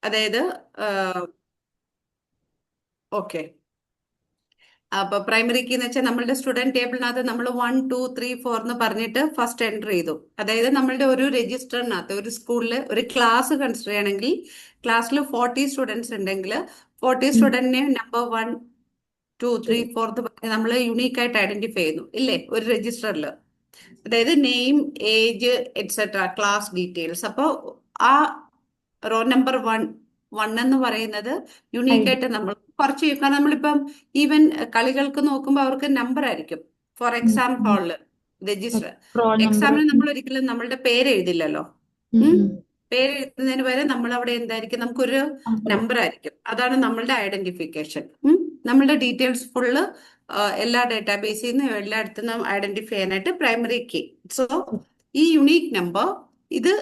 അതായത് ഓക്കെ, അപ്പൊ primary key എന്ന് വെച്ചാൽ നമ്മളുടെ സ്റ്റുഡന്റ് ടേബിളിനകത്ത് നമ്മൾ 1 2 3 4 എന്ന് പറഞ്ഞിട്ട് ഫസ്റ്റ് എൻ്റർ ചെയ്തു. അതായത് നമ്മളുടെ ഒരു രജിസ്റ്ററിനകത്ത് ഒരു സ്കൂളിൽ ഒരു ക്ലാസ് കൺസിഡർ ചെയ്യണമെങ്കിൽ ക്ലാസ്സിൽ 40 സ്റ്റുഡൻസ് ഉണ്ടെങ്കിൽ 40 സ്റ്റുഡന്റിനെ നമ്പർ 1 2 3 4 പറഞ്ഞ് നമ്മൾ യുണീക്ക് ആയിട്ട് ഐഡന്റിഫൈ ചെയ്യുന്നു ഇല്ലേ ഒരു രജിസ്റ്ററിൽ. അതായത് name, age, et cetera, class details. അപ്പോൾ ആ റോ നമ്പർ 1 എന്ന് പറയുന്നത് യുണീക്ക് ആയിട്ട് നമ്മൾ കുറച്ച്, കാരണം നമ്മളിപ്പം ഈവൻ കളികൾക്ക് നോക്കുമ്പോൾ അവർക്ക് നമ്പർ ആയിരിക്കും. ഫോർ എക്സാം ഹാളില് രജിസ്റ്റർ റോൾ നമ്പർ. എക്സാമിന് നമ്മൾ ഒരിക്കലും നമ്മളുടെ പേര് എഴുതില്ലല്ലോ. പേര് എഴുതുന്നതിന് വരെ നമ്മൾ അവിടെ എന്തായിരിക്കും, നമുക്കൊരു നമ്പർ ആയിരിക്കും. അതാണ് നമ്മളുടെ ഐഡന്റിഫിക്കേഷൻ. നമ്മളുടെ ഡീറ്റെയിൽസ് ഫുള്ള് എല്ലാ ഡേറ്റാബേസിൽ നിന്നും എല്ലായിടത്തു നിന്നും ഐഡന്റിഫൈ ചെയ്യാനായിട്ട് പ്രൈമറി കീ. സോ ഈ യുണീക്ക് നമ്പർ ഇത്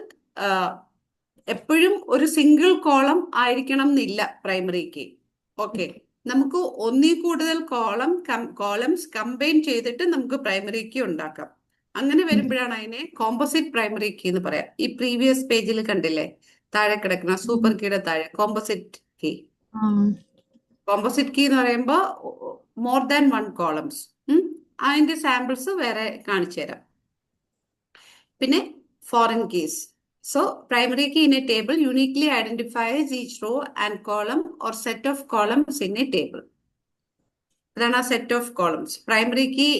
എപ്പോഴും ഒരു സിംഗിൾ കോളം ആയിരിക്കണം എന്നില്ല പ്രൈമറി കീ. ഓക്കെ, നമുക്ക് ഒന്നിൽ കൂടുതൽ കോളംസ് കമ്പൈൻ ചെയ്തിട്ട് നമുക്ക് പ്രൈമറി കീ ഉണ്ടാക്കാം. അങ്ങനെ വരുമ്പോഴാണ് അതിനെ കോമ്പോസിറ്റ് പ്രൈമറി കീ എന്ന് പറയാം. ഈ പ്രീവിയസ് പേജിൽ കണ്ടില്ലേ താഴെ കിടക്കുന്ന സൂപ്പർ കീയുടെ താഴെ കോമ്പോസിറ്റ് കീ. കോമ്പോസിറ്റ് കീ എന്ന് പറയുമ്പോൾ മോർ ദാൻ 1 കോളംസ്. അതിന്റെ സാമ്പിൾസ് വേറെ കാണിച്ചു തരാം. പിന്നെ foreign keys. So, primary key in a table uniquely identifies each row and column or set of columns in a table. Then a set of columns. Primary key